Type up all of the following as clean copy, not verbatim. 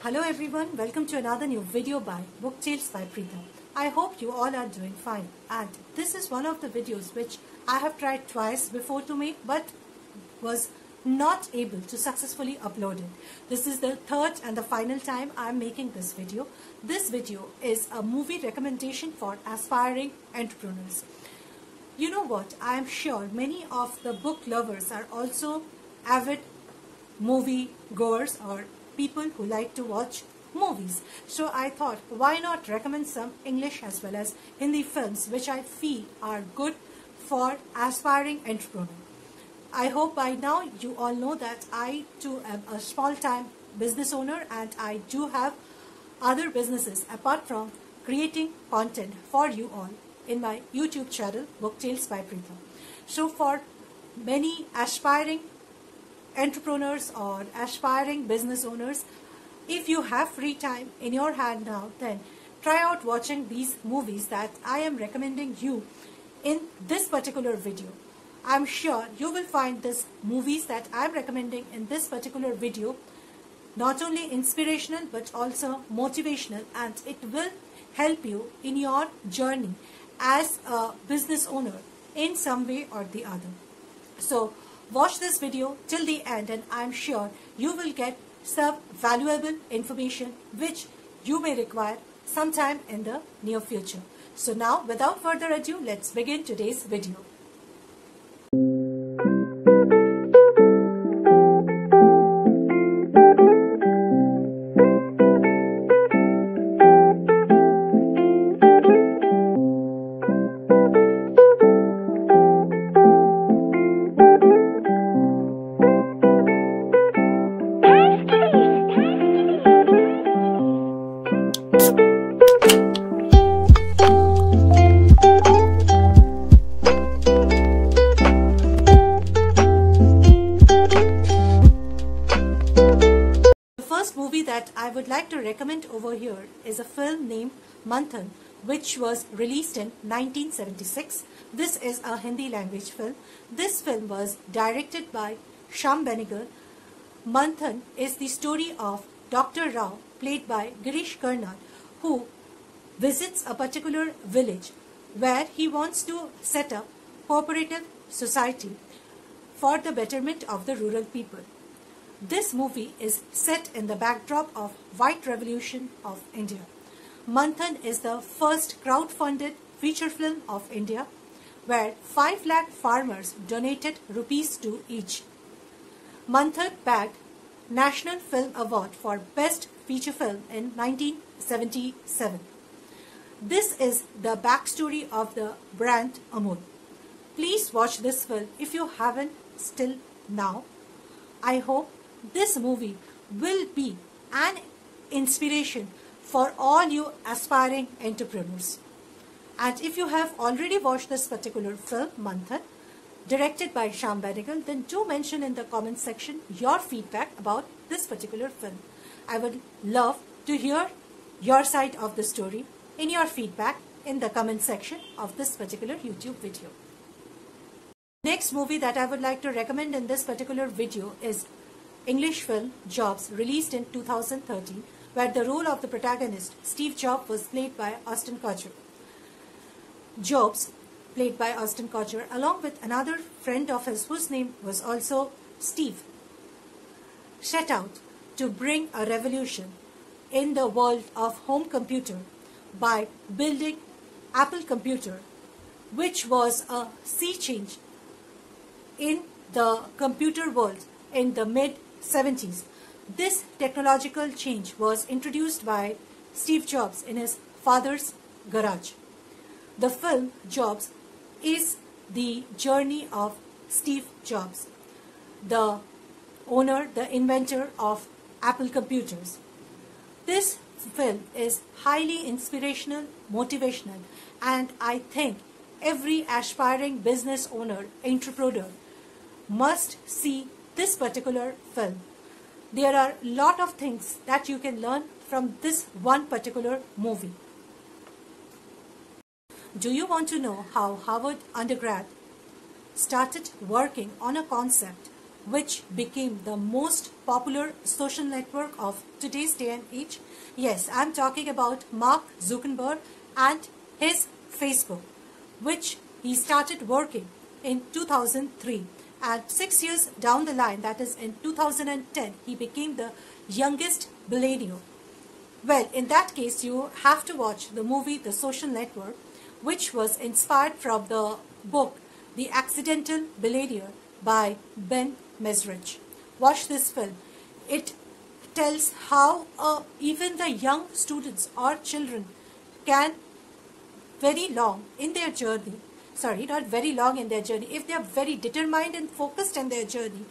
Hello everyone, welcome to another new video by Book Tales by Preeta. I hope you all are doing fine, and this is one of the videos which I have tried twice before to make but was not able to successfully upload it. This is the third and the final time I am making this video. This video is a movie recommendation for aspiring entrepreneurs. You know what, I am sure many of the book lovers are also avid movie goers or people who like to watch movies. So I thought, why not recommend some English as well as Hindi films which I feel are good for aspiring entrepreneurs. I hope by now you all know that I too am a small-time business owner and I do have other businesses apart from creating content for you all in my YouTube channel Book Tales by Preeta. So for many aspiring entrepreneurs or aspiring business owners, if you have free time in your hand now, then try out watching these movies that I am recommending you in this particular video. I'm sure you will find these movies that I'm recommending in this particular video not only inspirational but also motivational, and it will help you in your journey as a business owner in some way or the other. So watch this video till the end and I'm sure you will get some valuable information which you may require sometime in the near future. So now, without further ado, let's begin today's video. Movie that I would like to recommend over here is a film named Manthan, which was released in 1976. This is a Hindi language film. This film was directed by Shyam Benegal. Manthan is the story of Dr. Rao, played by Girish Karnad, who visits a particular village where he wants to set up cooperative society for the betterment of the rural people. This movie is set in the backdrop of White Revolution of India. Manthan is the first crowd-funded feature film of India, where 5 lakh farmers donated rupees to each. Manthan bagged National Film Award for Best Feature Film in 1977. This is the backstory of the brand Amul. Please watch this film if you haven't still now. I hope this movie will be an inspiration for all you aspiring entrepreneurs. And if you have already watched this particular film, Manthan, directed by Shyam Benegal, then do mention in the comment section your feedback about this particular film. I would love to hear your side of the story in your feedback in the comment section of this particular YouTube video. Next movie that I would like to recommend in this particular video is English film Jobs, released in 2013, where the role of the protagonist Steve Jobs was played by Ashton Kutcher. Jobs, played by Ashton Kutcher, along with another friend of his whose name was also Steve, set out to bring a revolution in the world of home computer by building Apple Computer, which was a sea change in the computer world in the mid-70s. This technological change was introduced by Steve Jobs in his father's garage. The film Jobs is the journey of Steve Jobs, the owner, the inventor of Apple computers. This film is highly inspirational, motivational, and I think every aspiring business owner, entrepreneur must see this particular film. There are a lot of things that you can learn from this one particular movie. Do you want to know how Harvard undergrad started working on a concept which became the most popular social network of today's day and age? Yes, I'm talking about Mark Zuckerberg and his Facebook, which he started working in 2003. And 6 years down the line, that is in 2010, he became the youngest billionaire. Well, in that case, you have to watch the movie The Social Network, which was inspired from the book The Accidental Billionaire by Ben Mesrich. Watch this film. It tells how even the young students or children can very long in their journey, sorry, not very long in their journey, if they are very determined and focused in their journey,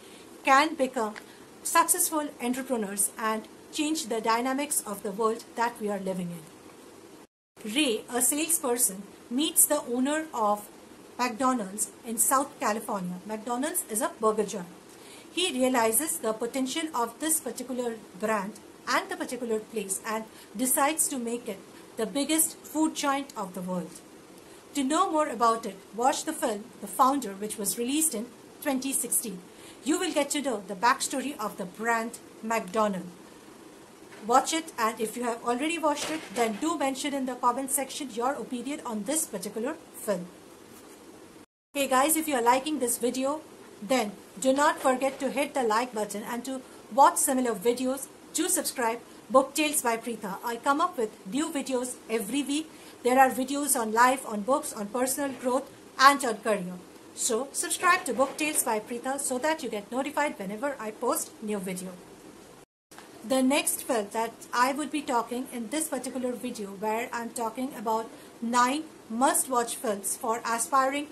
can become successful entrepreneurs and change the dynamics of the world that we are living in. Ray, a salesperson, meets the owner of McDonald's in South California. McDonald's is a burger joint. He realizes the potential of this particular brand and the particular place and decides to make it the biggest food giant of the world. To know more about it, watch the film The Founder, which was released in 2016. You will get to know the backstory of the brand McDonald's. Watch it, and if you have already watched it, then do mention in the comment section your opinion on this particular film. Hey guys, if you are liking this video, then do not forget to hit the like button, and to watch similar videos, do subscribe Book Tales by Preetha. I come up with new videos every week. There are videos on life, on books, on personal growth and on career. So subscribe to Book Tales by Preetha so that you get notified whenever I post new video. The next film that I would be talking in this particular video, where I'm talking about 9 must-watch films for aspiring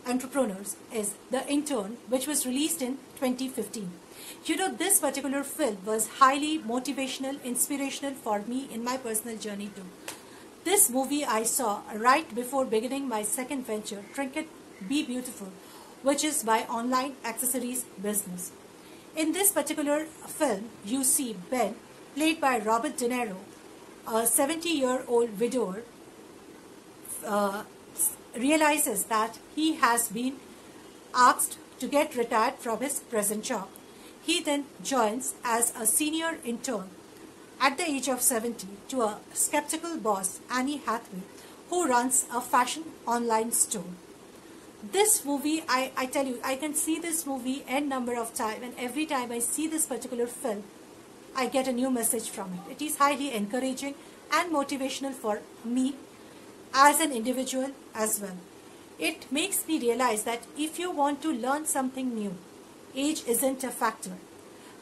entrepreneurs, is The Intern, which was released in 2015. You know, this particular film was highly motivational, inspirational for me in my personal journey too. This movie I saw right before beginning my second venture, Trinket Be Beautiful, which is my online accessories business. In this particular film, you see Ben, played by Robert De Niro, a 70-year-old widower, realizes that he has been asked to get retired from his present job. He then joins as a senior intern at the age of 70 to a skeptical boss, Annie Hathaway, who runs a fashion online store. This movie, I tell you, I can see this movie n number of times, and every time I see this particular film, I get a new message from it. It is highly encouraging and motivational for me as an individual as well. It makes me realize that if you want to learn something new, age isn't a factor.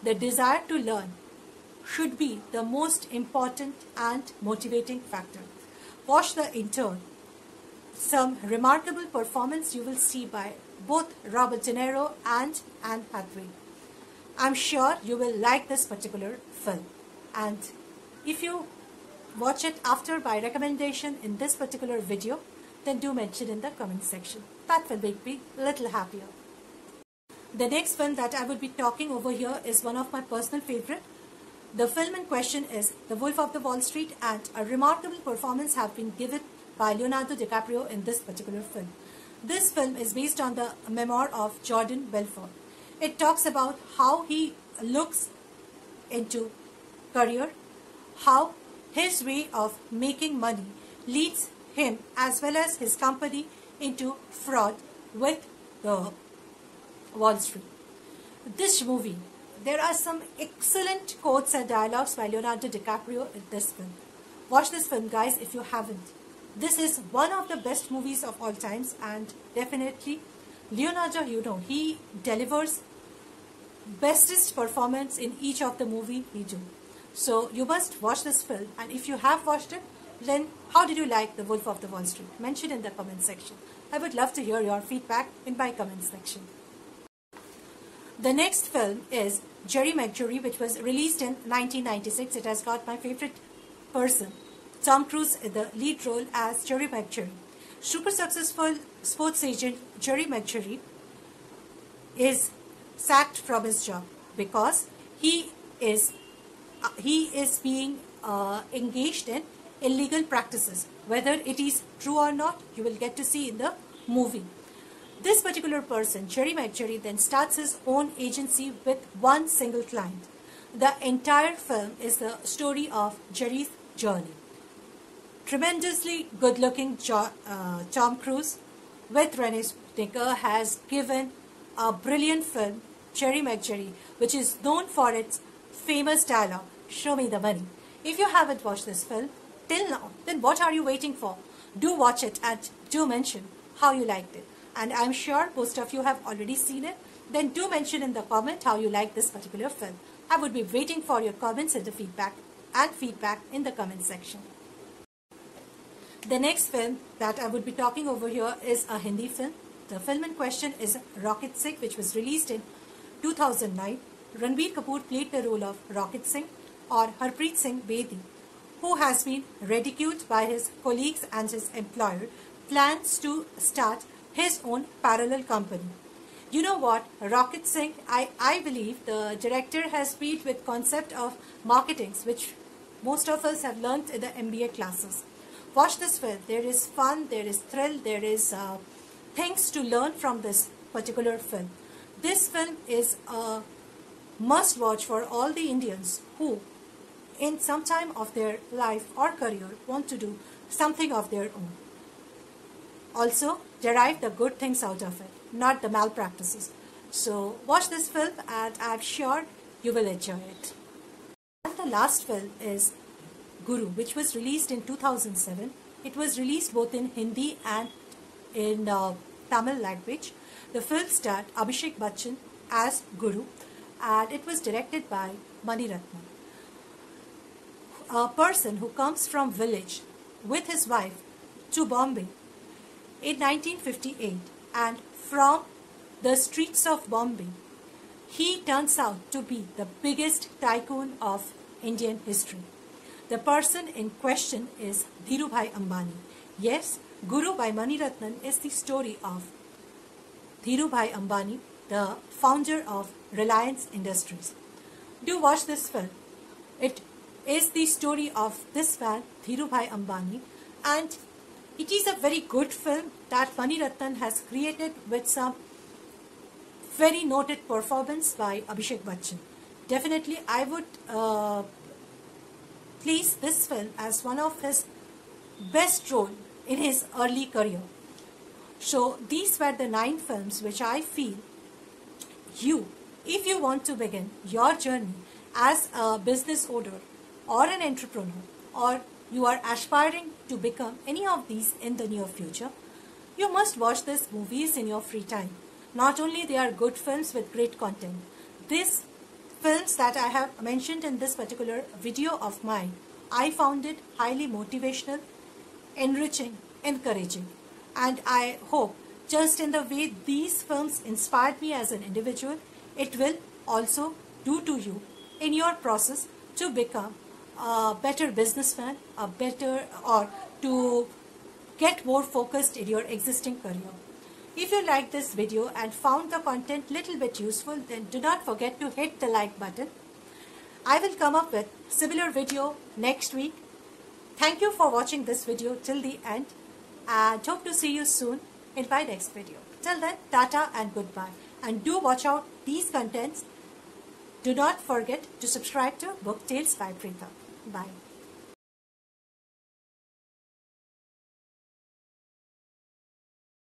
The desire to learn should be the most important and motivating factor. Watch The Intern. Some remarkable performance you will see by both Robert De Niro and Anne Hathaway. I'm sure you will like this particular film. And if you watch it after my recommendation in this particular video, then do mention in the comment section. That will make me a little happier. The next film that I will be talking over here is one of my personal favorite. The film in question is The Wolf of Wall Street, and a remarkable performance have been given by Leonardo DiCaprio in this particular film. This film is based on the memoir of Jordan Belfort. It talks about how he looks into career, how his way of making money leads him as well as his company into fraud with the Wall Street. This movie, there are some excellent quotes and dialogues by Leonardo DiCaprio in this film. Watch this film, guys, if you haven't. This is one of the best movies of all times, and definitely Leonardo, you know, he delivers bestest performance in each of the movie he do. So you must watch this film, and if you have watched it, then how did you like The Wolf of Wall Street? Mention in the comment section. I would love to hear your feedback in my comment section. The next film is Jerry Maguire, which was released in 1996. It has got my favorite person, Tom Cruise, in the lead role as Jerry Maguire. Super successful sports agent Jerry Maguire is sacked from his job because he is being engaged in illegal practices. Whether it is true or not, you will get to see in the movie. This particular person, Cherry McJerry, then starts his own agency with one single client. The entire film is the story of Jerry's journey. Tremendously good-looking Tom Cruise with Renee Snicker has given a brilliant film, Cherry McJerry, which is known for its famous dialogue, "Show me the money." If you haven't watched this film till now, then what are you waiting for? Do watch it and do mention how you liked it. And I'm sure most of you have already seen it. Then do mention in the comment how you like this particular film. I would be waiting for your comments and the feedback in the comment section. The next film that I would be talking over here is a Hindi film. The film in question is Rocket Singh, which was released in 2009. Ranbir Kapoor played the role of Rocket Singh, or Harpreet Singh Bedi, who has been ridiculed by his colleagues and his employer, plans to start his own parallel company. You know what? Rocket Singh, I believe the director has played with concept of marketing, which most of us have learned in the MBA classes. Watch this film. There is fun, there is thrill, there is things to learn from this particular film. This film is a must watch for all the Indians who in some time of their life or career want to do something of their own. Also derive the good things out of it, not the malpractices. So watch this film and I'm sure you will enjoy it. And the last film is Guru, which was released in 2007. It was released both in Hindi and in Tamil language. The film starred Abhishek Bachchan as Guru and it was directed by Mani Ratnam. A person who comes from village with his wife to Bombay in 1958, and from the streets of Bombay, he turns out to be the biggest tycoon of Indian history. The person in question is Dhirubhai Ambani. Yes, Guru by Mani Ratnam is the story of Dhirubhai Ambani, the founder of Reliance Industries. Do watch this film. It is the story of this man, Dhirubhai Ambani, and it is a very good film that Mani Ratnam has created with some very noted performance by Abhishek Bachchan. Definitely, I would place this film as one of his best role in his early career. So these were the 9 films which I feel if you want to begin your journey as a business owner or an entrepreneur, or you are aspiring to become any of these in the near future, you must watch these movies in your free time. Not only they are good films with great content, these films that I have mentioned in this particular video of mine, I found it highly motivational, enriching, encouraging. And I hope just in the way these films inspired me as an individual, it will also do to you in your process to become a better businessman, or to get more focused in your existing career. If you liked this video and found the content little bit useful, then do not forget to hit the like button. I will come up with similar video next week. Thank you for watching this video till the end and hope to see you soon in my next video. Till then, tata and goodbye. And do watch out these contents. Do not forget to subscribe to Book Tales by Preeta. Bye.